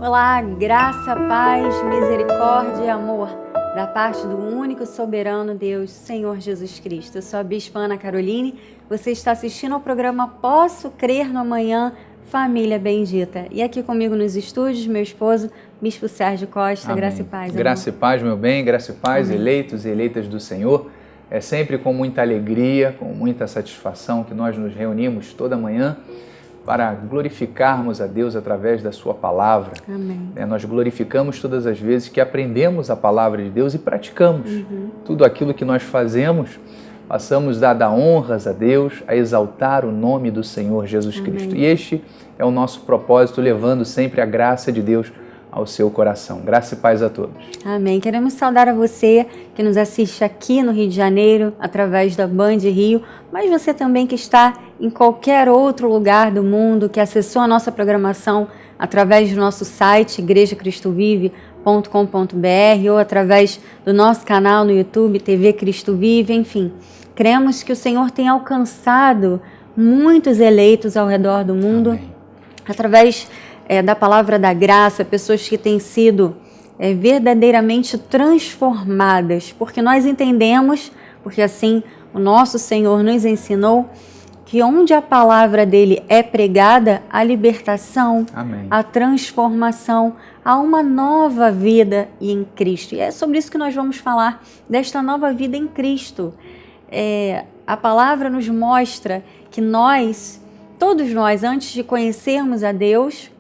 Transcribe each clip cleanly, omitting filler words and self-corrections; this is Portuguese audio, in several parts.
Olá, graça, paz, misericórdia e amor da parte do único soberano Deus, Senhor Jesus Cristo. Eu sou a Bispa Ana Caroline, você está assistindo ao programa Posso Crer no Amanhã, Família Bendita. E aqui comigo nos estúdios, meu esposo, Bispo Sérgio Costa. Amém. Graça e paz, amor. Graça e paz, meu bem, graça e paz, Amém. Eleitos e eleitas do Senhor. É sempre com muita alegria, com muita satisfação que nós nos reunimos toda manhã para glorificarmos a Deus através da sua palavra. Amém. Nós glorificamos todas as vezes que aprendemos a palavra de Deus e praticamos. Tudo aquilo que nós fazemos, passamos a dar honras a Deus, a exaltar o nome do Senhor Jesus Cristo. E este é o nosso propósito, levando sempre a graça de Deus ao seu coração. Graça e paz a todos. Amém. Queremos saudar a você que nos assiste aqui no Rio de Janeiro, através da Band Rio, mas você também que está em qualquer outro lugar do mundo, que acessou a nossa programação através do nosso site, igrejacristovive.com.br, ou através do nosso canal no YouTube, TV Cristo Vive, enfim. Cremos que o Senhor tem alcançado muitos eleitos ao redor do mundo, Amém. Através da palavra da graça, pessoas que têm sido verdadeiramente transformadas, porque nós entendemos, porque assim o nosso Senhor nos ensinou, que onde a palavra dele é pregada, a libertação, Amém. a transformação, há uma nova vida em Cristo. E é sobre isso que nós vamos falar, desta nova vida em Cristo. A palavra nos mostra que todos nós, antes de conhecermos a Deus,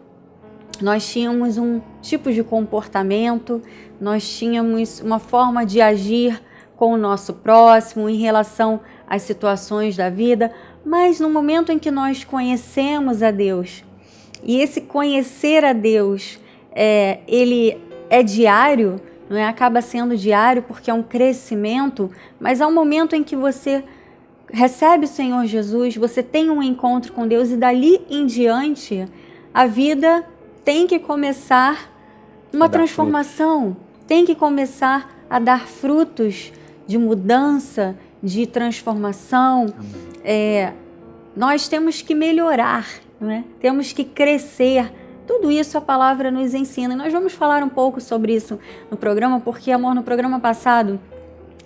nós tínhamos um tipo de comportamento, nós tínhamos uma forma de agir com o nosso próximo em relação às situações da vida, mas no momento em que nós conhecemos a Deus, e esse conhecer a Deus, ele é diário, não é? Acaba sendo diário porque é um crescimento, mas há um momento em que você recebe o Senhor Jesus, você tem um encontro com Deus e dali em diante a vida tem que começar uma transformação, tem que começar a dar frutos de mudança, de transformação. Nós temos que melhorar, não é? Temos que crescer. Tudo isso a palavra nos ensina. E nós vamos falar um pouco sobre isso no programa, porque, amor, no programa passado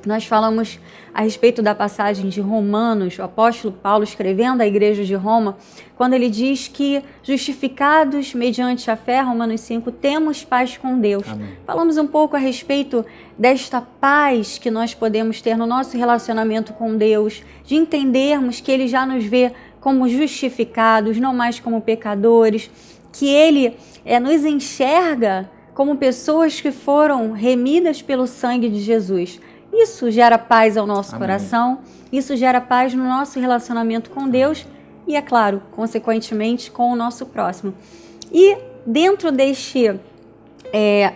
nós falamos a respeito da passagem de Romanos, o apóstolo Paulo escrevendo à igreja de Roma, quando ele diz que justificados mediante a fé, Romanos 5, temos paz com Deus. Amém. Falamos um pouco a respeito desta paz que nós podemos ter no nosso relacionamento com Deus, de entendermos que Ele já nos vê como justificados, não mais como pecadores, que Ele nos enxerga como pessoas que foram remidas pelo sangue de Jesus. Isso gera paz ao nosso coração, isso gera paz no nosso relacionamento com Deus e, é claro, consequentemente, com o nosso próximo. E dentro deste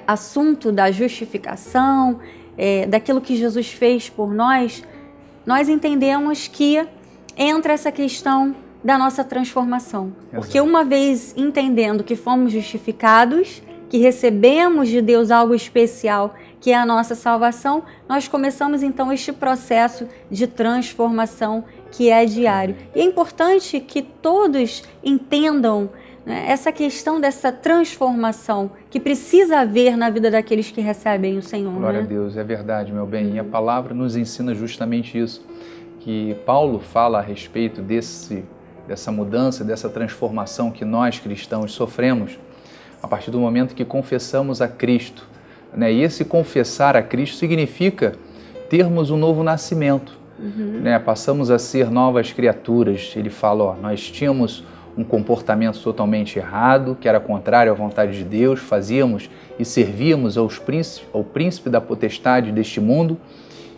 assunto da justificação, daquilo que Jesus fez por nós entendemos que entra essa questão da nossa transformação. Porque uma vez entendendo que fomos justificados, que recebemos de Deus algo especial, que é a nossa salvação, nós começamos então este processo de transformação que é diário. E é importante que todos entendam, né, essa questão dessa transformação que precisa haver na vida daqueles que recebem o Senhor. Glória, né? a Deus, é verdade, meu bem. E a palavra nos ensina justamente isso, que Paulo fala a respeito dessa mudança, dessa transformação que nós cristãos sofremos a partir do momento que confessamos a Cristo. E esse confessar a Cristo significa termos um novo nascimento. Passamos a ser novas criaturas. Ele fala, nós tínhamos um comportamento totalmente errado, que era contrário à vontade de Deus, fazíamos e servíamos ao príncipe da potestade deste mundo,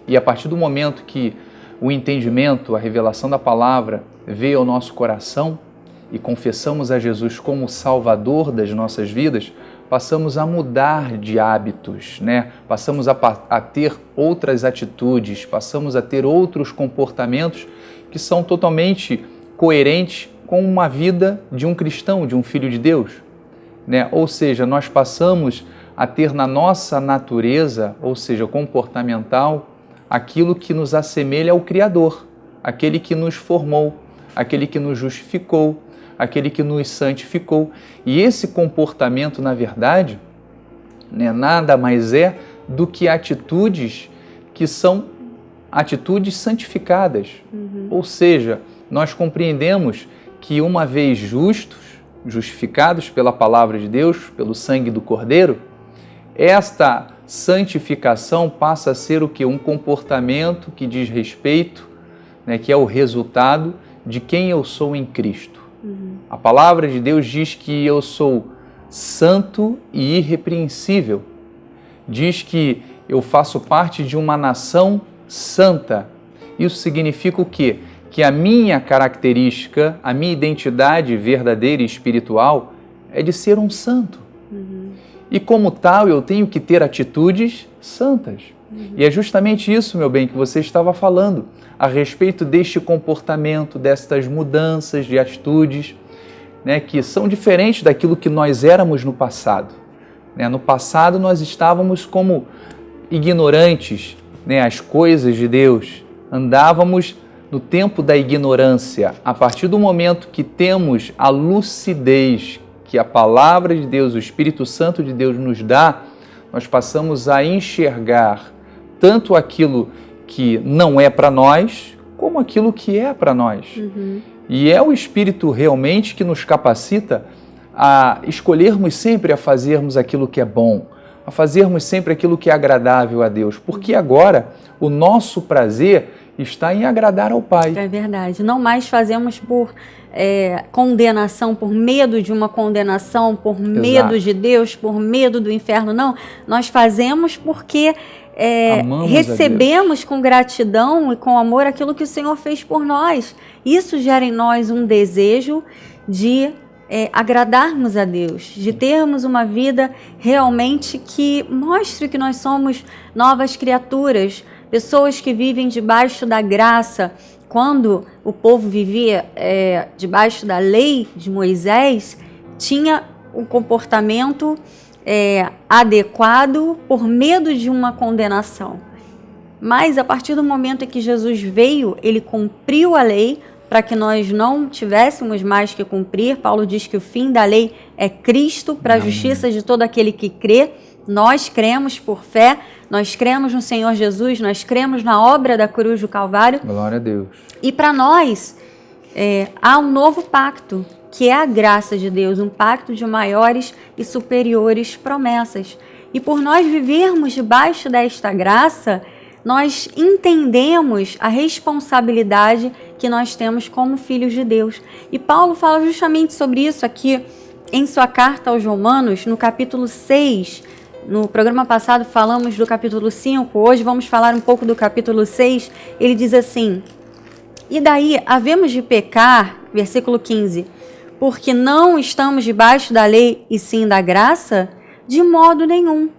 e a partir do momento que o entendimento, a revelação da palavra veio ao nosso coração e confessamos a Jesus como Salvador das nossas vidas, passamos a mudar de hábitos, Passamos a ter outras atitudes, passamos a ter outros comportamentos que são totalmente coerentes com uma vida de um cristão, de um filho de Deus. Ou seja, nós passamos a ter na nossa natureza, ou seja, comportamental, aquilo que nos assemelha ao Criador, aquele que nos formou, aquele que nos justificou, aquele que nos santificou. E esse comportamento, na verdade, nada mais é do que atitudes que são atitudes santificadas. Ou seja, nós compreendemos que uma vez justos, justificados pela palavra de Deus, pelo sangue do Cordeiro, esta santificação passa a ser o que? Um comportamento que diz respeito, que é o resultado de quem eu sou em Cristo. A palavra de Deus diz que eu sou santo e irrepreensível. Diz que eu faço parte de uma nação santa. Isso significa o quê? Que a minha característica, a minha identidade verdadeira e espiritual é de ser um santo. E como tal, eu tenho que ter atitudes santas. E é justamente isso, meu bem, que você estava falando, a respeito deste comportamento, destas mudanças de atitudes, que são diferentes daquilo que nós éramos no passado. No passado, nós estávamos como ignorantes, às coisas de Deus, andávamos no tempo da ignorância. A partir do momento que temos a lucidez que a palavra de Deus, o Espírito Santo de Deus nos dá, nós passamos a enxergar tanto aquilo que não é para nós, como aquilo que é para nós. E é o Espírito realmente que nos capacita a escolhermos sempre a fazermos aquilo que é bom, a fazermos sempre aquilo que é agradável a Deus, porque agora o nosso prazer está em agradar ao Pai. É verdade. Não mais fazemos por condenação, por medo de uma condenação, por medo de Deus, por medo do inferno. Não, nós fazemos porque recebemos com gratidão e com amor aquilo que o Senhor fez por nós. Isso gera em nós um desejo de agradarmos a Deus, de termos uma vida realmente que mostre que nós somos novas criaturas, pessoas que vivem debaixo da graça. Quando o povo vivia debaixo da lei de Moisés, tinha um comportamento adequado por medo de uma condenação. Mas a partir do momento em que Jesus veio, ele cumpriu a lei para que nós não tivéssemos mais que cumprir. Paulo diz que o fim da lei é Cristo para a justiça de todo aquele que crê. Nós cremos por fé, nós cremos no Senhor Jesus, nós cremos na obra da cruz do Calvário. Glória a Deus. E para nós há um novo pacto, que é a graça de Deus, um pacto de maiores e superiores promessas. E por nós vivermos debaixo desta graça, nós entendemos a responsabilidade que nós temos como filhos de Deus. E Paulo fala justamente sobre isso aqui em sua carta aos Romanos, no capítulo 6. No programa passado falamos do capítulo 5, hoje vamos falar um pouco do capítulo 6. Ele diz assim: e daí havemos de pecar, versículo 15, porque não estamos debaixo da lei e sim da graça? De modo nenhum.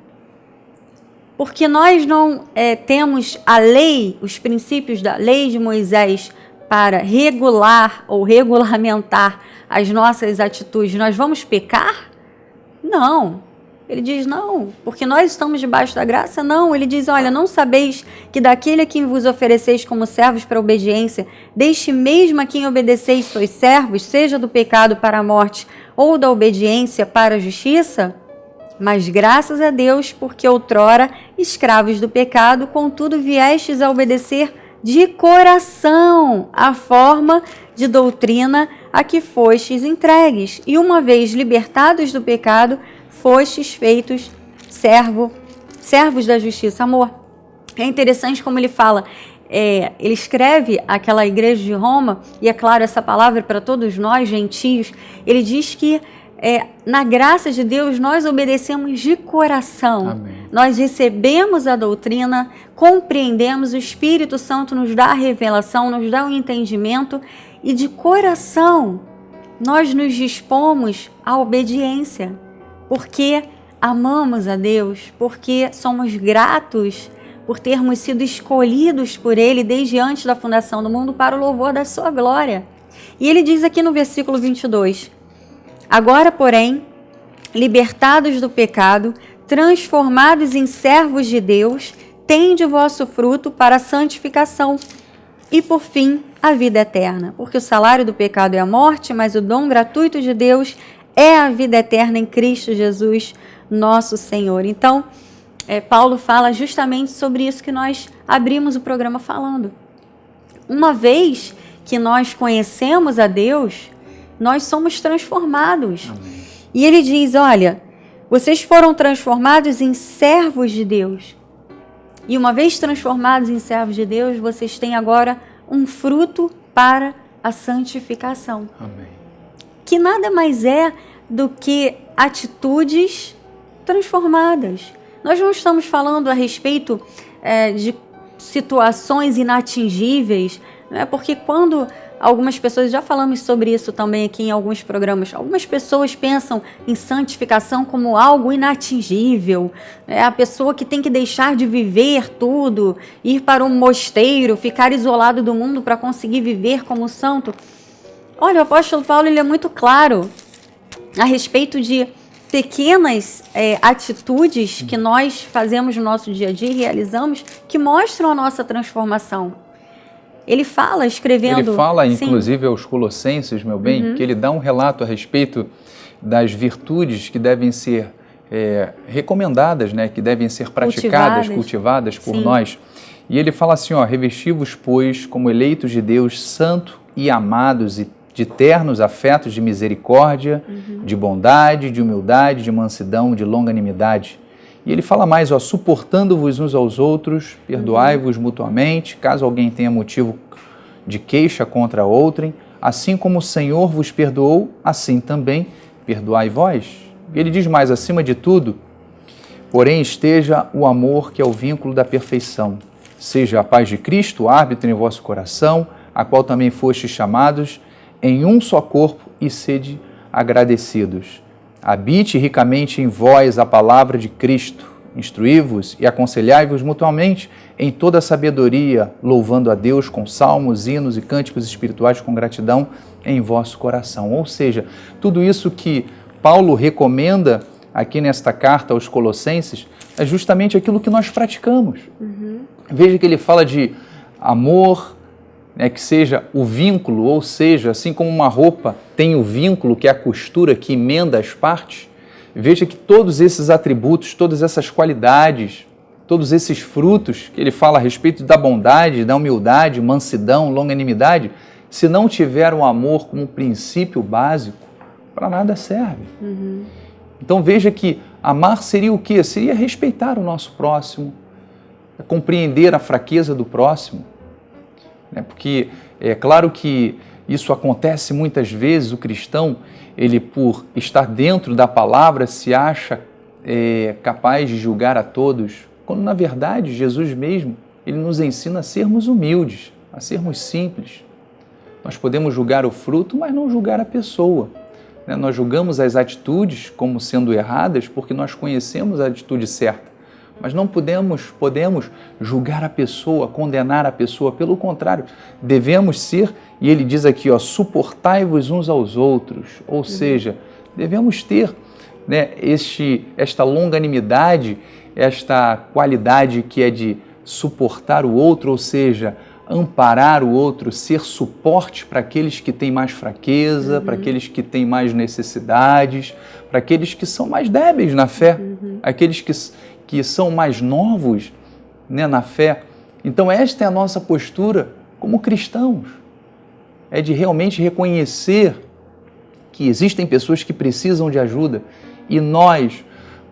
Porque nós não temos a lei, os princípios da lei de Moisés para regular ou regulamentar as nossas atitudes, nós vamos pecar? Não. Ele diz, não, porque nós estamos debaixo da graça? Não. Ele diz, olha, não sabeis que daquele a quem vos ofereceis como servos para a obediência, deste mesmo a quem obedeceis sois servos, seja do pecado para a morte ou da obediência para a justiça? Mas graças a Deus, porque outrora, escravos do pecado, contudo viestes a obedecer de coração a forma de doutrina a que fostes entregues. E uma vez libertados do pecado, fostes feitos servos da justiça. Amor, é interessante como ele fala, ele escreve aquela igreja de Roma, e é claro, essa palavra para todos nós, gentios, ele diz que na graça de Deus nós obedecemos de coração. Amém. Nós recebemos a doutrina, compreendemos, o Espírito Santo nos dá a revelação, nos dá o entendimento, e de coração nós nos dispomos à obediência, porque amamos a Deus, porque somos gratos por termos sido escolhidos por Ele desde antes da fundação do mundo para o louvor da sua glória. E ele diz aqui no versículo 22, agora, porém, libertados do pecado, transformados em servos de Deus, tende o vosso fruto para a santificação e, por fim, a vida eterna. Porque o salário do pecado é a morte, mas o dom gratuito de Deus é a vida eterna em Cristo Jesus, nosso Senhor. Então, Paulo fala justamente sobre isso que nós abrimos o programa falando. Uma vez que nós conhecemos a Deus, nós somos transformados. Amém. E ele diz, olha, vocês foram transformados em servos de Deus. E uma vez transformados em servos de Deus, vocês têm agora um fruto para a santificação. Amém. Que nada mais é do que atitudes transformadas. Nós não estamos falando a respeito de situações inatingíveis, né? Porque quando algumas pessoas, já falamos sobre isso também aqui em alguns programas, algumas pessoas pensam em santificação como algo inatingível, né? A pessoa que tem que deixar de viver tudo, ir para um mosteiro, ficar isolado do mundo para conseguir viver como santo. Olha, o apóstolo Paulo ele é muito claro a respeito de pequenas atitudes que nós fazemos no nosso dia a dia, realizamos, que mostram a nossa transformação. Ele fala, escrevendo... Ele fala, inclusive, aos Colossenses, meu bem, que ele dá um relato a respeito das virtudes que devem ser recomendadas, né, que devem ser praticadas, cultivadas por nós. E ele fala assim, ó, revesti-vos, pois, como eleitos de Deus, santo e amados e de ternos afetos de misericórdia, de bondade, de humildade, de mansidão, de longanimidade. E ele fala mais, ó, suportando-vos uns aos outros, perdoai-vos mutuamente, caso alguém tenha motivo de queixa contra outrem, assim como o Senhor vos perdoou, assim também perdoai vós. E ele diz mais, acima de tudo, porém esteja o amor que é o vínculo da perfeição, seja a paz de Cristo, árbitro em vosso coração, a qual também fostes chamados em um só corpo e sede agradecidos. Habite ricamente em vós a palavra de Cristo, instruí-vos e aconselhai-vos mutuamente em toda a sabedoria, louvando a Deus com salmos, hinos e cânticos espirituais com gratidão em vosso coração. Ou seja, tudo isso que Paulo recomenda aqui nesta carta aos Colossenses é justamente aquilo que nós praticamos. Veja que ele fala de amor, que seja o vínculo, ou seja, assim como uma roupa tem o vínculo, que é a costura que emenda as partes, veja que todos esses atributos, todas essas qualidades, todos esses frutos que ele fala a respeito da bondade, da humildade, mansidão, longanimidade, se não tiver o amor como princípio básico, para nada serve. Então veja que amar seria o quê? Seria respeitar o nosso próximo, compreender a fraqueza do próximo, porque é claro que isso acontece muitas vezes, o cristão, ele por estar dentro da palavra se acha capaz de julgar a todos, quando na verdade Jesus mesmo, ele nos ensina a sermos humildes, a sermos simples. Nós podemos julgar o fruto, mas não julgar a pessoa. Nós julgamos as atitudes como sendo erradas porque nós conhecemos a atitude certa. Mas não podemos julgar a pessoa, condenar a pessoa. Pelo contrário, devemos ser, e ele diz aqui, ó, suportai-vos uns aos outros. Ou seja, devemos ter esta longanimidade, esta qualidade que é de suportar o outro, ou seja, amparar o outro, ser suporte para aqueles que têm mais fraqueza, para aqueles que têm mais necessidades, para aqueles que são mais débeis na fé, aqueles que são mais novos na fé. Então esta é a nossa postura como cristãos, é de realmente reconhecer que existem pessoas que precisam de ajuda e nós,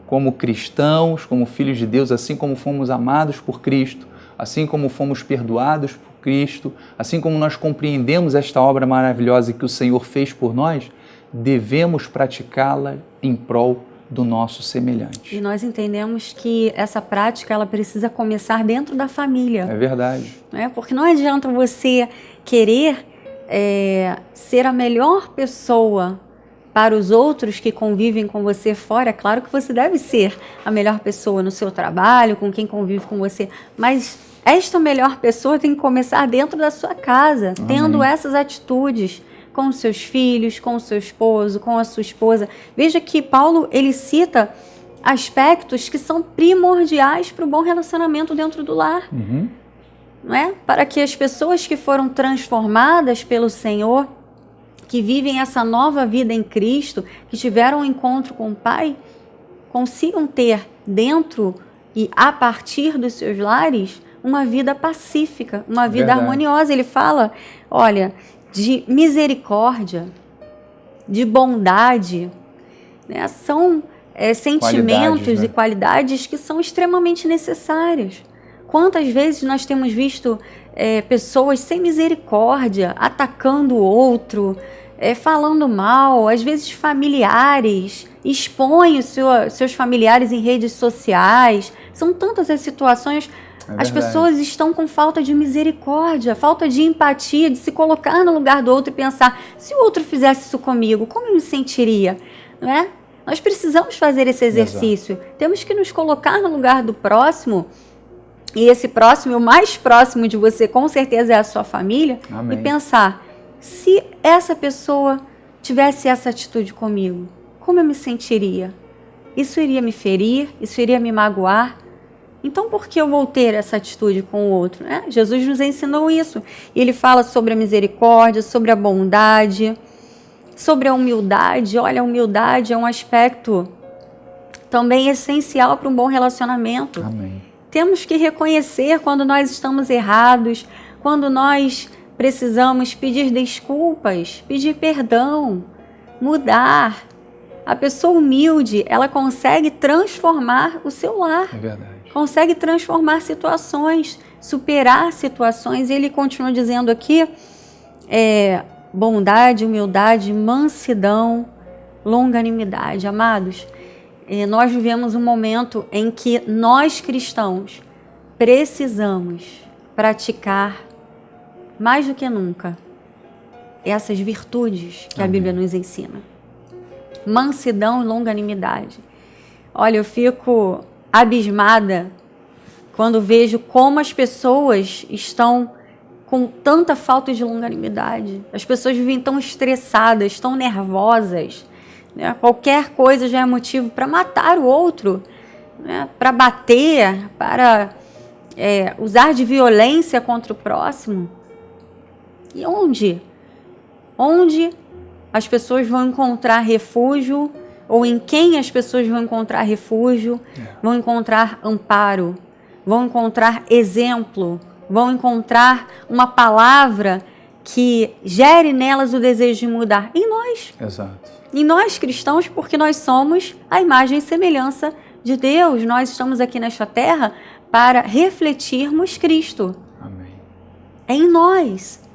como cristãos, como filhos de Deus, assim como fomos amados por Cristo, assim como fomos perdoados por Cristo, assim como nós compreendemos esta obra maravilhosa que o Senhor fez por nós, devemos praticá-la em prol do nosso semelhante. E nós entendemos que essa prática ela precisa começar dentro da família. É verdade. Porque não adianta você querer ser a melhor pessoa para os outros que convivem com você fora. É claro que você deve ser a melhor pessoa no seu trabalho, com quem convive com você, mas esta melhor pessoa tem que começar dentro da sua casa, tendo essas atitudes com os seus filhos, com o seu esposo, com a sua esposa. Veja que Paulo, ele cita aspectos que são primordiais para o bom relacionamento dentro do lar. não é? Para que as pessoas que foram transformadas pelo Senhor, que vivem essa nova vida em Cristo, que tiveram um encontro com o Pai, consigam ter dentro e a partir dos seus lares uma vida pacífica, uma vida harmoniosa. Ele fala, olha, de misericórdia, de bondade, né? São sentimentos e qualidades que são extremamente necessários. Quantas vezes nós temos visto pessoas sem misericórdia, atacando o outro, falando mal, às vezes familiares, expõem seus familiares em redes sociais. São tantas as situações. As pessoas estão com falta de misericórdia, falta de empatia, de se colocar no lugar do outro e pensar, se o outro fizesse isso comigo, como eu me sentiria? Não é? Nós precisamos fazer esse exercício. Exato. Temos que nos colocar no lugar do próximo, e esse próximo, o mais próximo de você, com certeza é a sua família. Amém. E pensar, se essa pessoa tivesse essa atitude comigo, como eu me sentiria? Isso iria me ferir? Isso iria me magoar? Então, por que eu vou ter essa atitude com o outro? Jesus nos ensinou isso. E ele fala sobre a misericórdia, sobre a bondade, sobre a humildade. Olha, a humildade é um aspecto também essencial para um bom relacionamento. Amém. Temos que reconhecer quando nós estamos errados, quando nós precisamos pedir desculpas, pedir perdão, mudar. A pessoa humilde, ela consegue transformar o seu lar. É verdade. Consegue transformar situações, superar situações. Ele continua dizendo aqui, bondade, humildade, mansidão, longanimidade. Amados, nós vivemos um momento em que nós cristãos precisamos praticar mais do que nunca essas virtudes que a Bíblia nos ensina. Mansidão e longanimidade. Olha, eu fico abismada quando vejo como as pessoas estão com tanta falta de longanimidade. As pessoas vivem tão estressadas, tão nervosas, né? Qualquer coisa já é motivo para matar o outro, né? Para bater, para usar de violência contra o próximo. E onde? Onde as pessoas vão encontrar refúgio, ou em quem as pessoas vão encontrar refúgio, vão encontrar amparo, vão encontrar exemplo, vão encontrar uma palavra que gere nelas o desejo de mudar? Em nós. Exato. Em nós cristãos, porque nós somos a imagem e semelhança de Deus. Nós estamos aqui nesta terra para refletirmos Cristo. Amém. É em nós.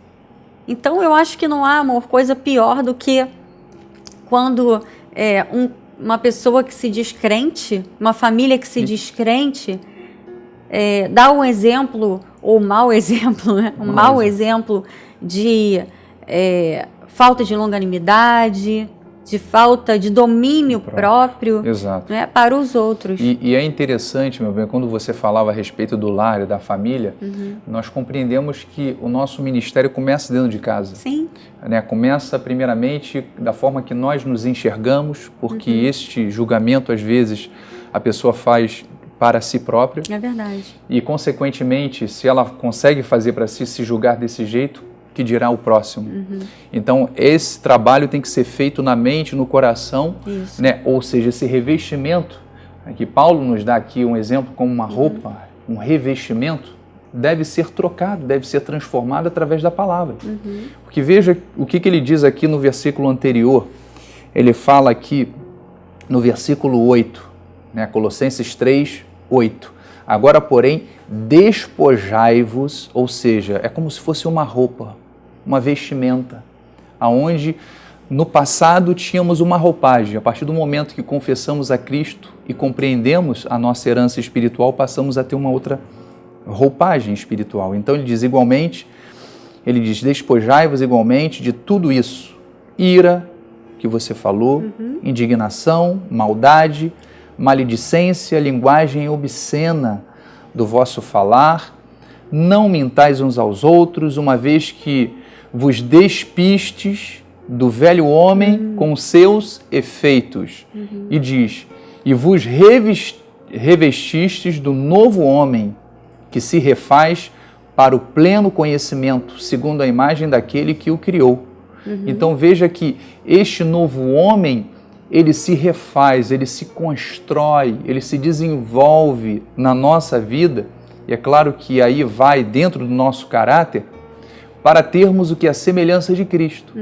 Então eu acho que não há, amor, coisa pior do que quando uma pessoa que se diz crente, uma família que se diz crente, dá um exemplo, ou mau exemplo, né? Um mau exemplo de falta de longanimidade, de falta de domínio próprio, Exato. Né, para os outros. E é interessante, meu bem, quando você falava a respeito do lar e da família, nós compreendemos que o nosso ministério começa dentro de casa. Sim. Né? Começa primeiramente da forma que nós nos enxergamos, porque este julgamento, às vezes, a pessoa faz para si própria. É verdade. E, consequentemente, se ela consegue fazer para si se julgar desse jeito, que dirá o próximo. Então, esse trabalho tem que ser feito na mente, no coração, né? Ou seja, esse revestimento, que Paulo nos dá aqui um exemplo como uma roupa, um revestimento, deve ser trocado, deve ser transformado através da palavra. Porque veja o que ele diz aqui no versículo anterior. Ele fala aqui no versículo 8, né? Colossenses 3, 8. Agora, porém, despojai-vos, ou seja, é como se fosse uma roupa, uma vestimenta, aonde no passado tínhamos uma roupagem. A partir do momento que confessamos a Cristo e compreendemos a nossa herança espiritual, passamos a ter uma outra roupagem espiritual. Então ele diz igualmente, ele diz, despojai-vos igualmente de tudo isso, ira, que você falou, indignação, maldade, maledicência, linguagem obscena do vosso falar, não mintais uns aos outros, uma vez que vos despistes do velho homem com seus efeitos. E diz, e vos revestistes do novo homem, que se refaz para o pleno conhecimento, segundo a imagem daquele que o criou. Então veja que este novo homem, ele se refaz, ele se constrói, ele se desenvolve na nossa vida, e é claro que aí vai dentro do nosso caráter, para termos o que? A semelhança de Cristo.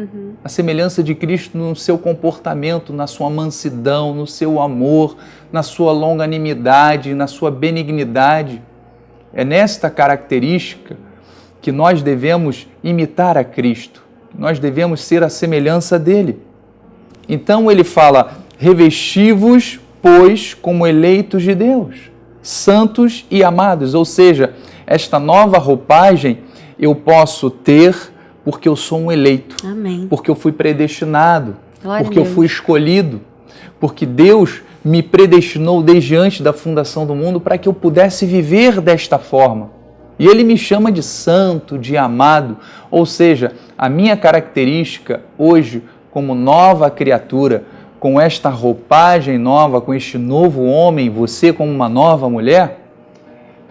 A semelhança de Cristo no seu comportamento, na sua mansidão, no seu amor, na sua longanimidade, na sua benignidade. É nesta característica que nós devemos imitar a Cristo. Nós devemos ser a semelhança dele. Então ele fala, revesti-vos, pois, como eleitos de Deus, santos e amados. Ou seja, esta nova roupagem eu posso ter porque eu sou um eleito. Amém. Porque eu fui predestinado, Glória porque a eu Deus. fui escolhido, porque Deus me predestinou desde antes da fundação do mundo para que eu pudesse viver desta forma. E Ele me chama de santo, de amado, ou seja, a minha característica hoje como nova criatura, com esta roupagem nova, com este novo homem, você como uma nova mulher,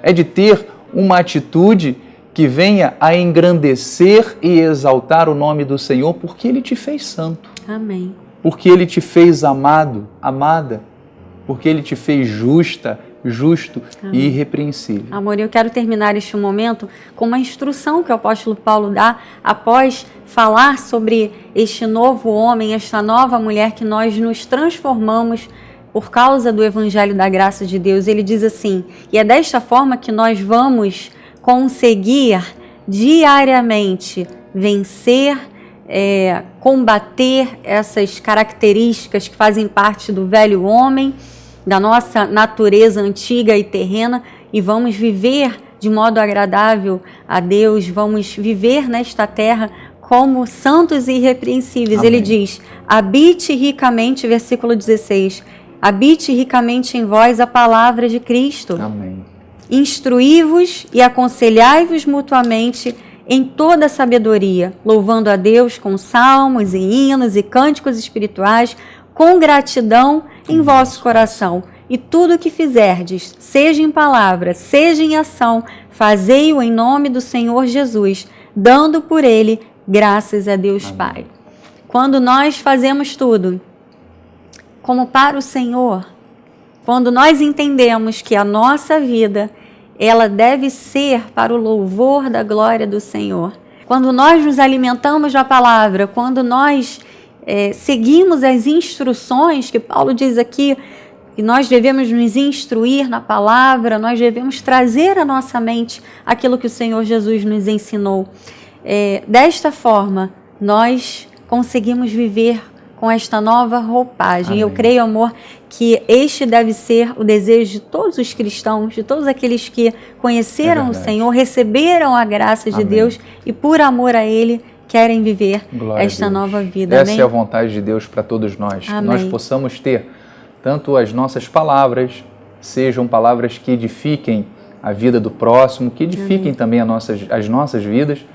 é de ter uma atitude que venha a engrandecer e exaltar o nome do Senhor, porque Ele te fez santo. Amém. Porque Ele te fez amado, amada, porque Ele te fez justa, justo e irrepreensível. Amor, eu quero terminar este momento com uma instrução que o apóstolo Paulo dá após falar sobre este novo homem, esta nova mulher que nós nos transformamos por causa do Evangelho da Graça de Deus. Ele diz assim, e é desta forma que nós vamos conseguir diariamente vencer, combater essas características que fazem parte do velho homem, da nossa natureza antiga e terrena, e vamos viver de modo agradável a Deus, vamos viver nesta terra como santos e irrepreensíveis. Amém. Ele diz, habite ricamente, versículo 16, habite ricamente em vós a palavra de Cristo. Amém. Instruí-vos e aconselhai-vos mutuamente em toda a sabedoria, louvando a Deus com salmos e hinos e cânticos espirituais, com gratidão em vosso coração. E tudo o que fizerdes, seja em palavra, seja em ação, fazei-o em nome do Senhor Jesus, dando por ele graças a Deus. Amém. Pai. Quando nós fazemos tudo como para o Senhor, quando nós entendemos que a nossa vida, ela deve ser para o louvor da glória do Senhor, quando nós nos alimentamos da palavra, quando nós seguimos as instruções que Paulo diz aqui, que nós devemos nos instruir na palavra, nós devemos trazer à nossa mente aquilo que o Senhor Jesus nos ensinou. Desta forma, nós conseguimos viver com esta nova roupagem. Amém. Eu creio, amor, que este deve ser o desejo de todos os cristãos, de todos aqueles que conheceram o Senhor, receberam a graça de Amém. Deus e por amor a Ele querem viver Glória esta nova vida. Essa Amém? É a vontade de Deus para todos nós. Amém. Que nós possamos ter tanto as nossas palavras, sejam palavras que edifiquem a vida do próximo, que edifiquem Amém. Também as nossas vidas,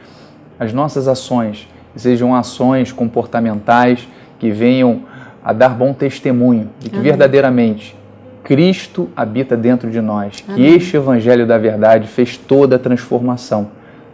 as nossas ações, sejam ações comportamentais que venham a dar bom testemunho de que Amém. Verdadeiramente Cristo habita dentro de nós, Amém. Que este Evangelho da verdade fez toda a transformação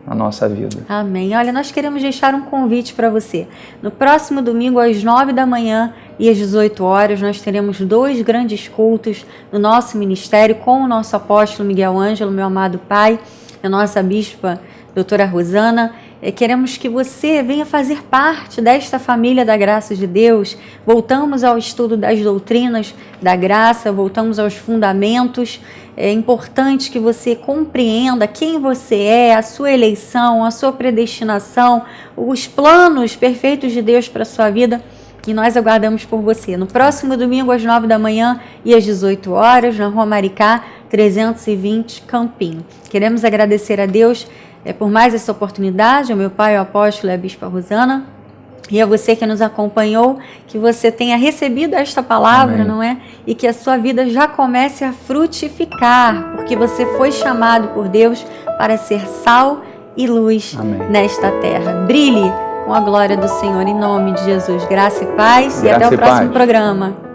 na nossa vida. Amém. Olha, nós queremos deixar um convite para você. No próximo domingo, às 9 da manhã e às 18 horas, nós teremos 2 grandes cultos no nosso ministério com o nosso apóstolo Miguel Ângelo, meu amado pai, a nossa bispa, doutora Rosana. Queremos que você venha fazer parte desta família da graça de Deus. Voltamos ao estudo das doutrinas da graça, voltamos aos fundamentos. É importante que você compreenda quem você é, a sua eleição, a sua predestinação, os planos perfeitos de Deus para a sua vida. E nós aguardamos por você. No próximo domingo, às 9 da manhã e às 18 horas, na Rua Maricá, 320, Campinho. Queremos agradecer a Deus por mais essa oportunidade, ao meu pai, o apóstolo e a bispa Rosana, e a você que nos acompanhou, que você tenha recebido esta palavra, Amém. Não é? E que a sua vida já comece a frutificar, porque você foi chamado por Deus para ser sal e luz Amém. Nesta terra. Brilhe com a glória do Senhor, em nome de Jesus. Graça e paz, e até o próximo programa.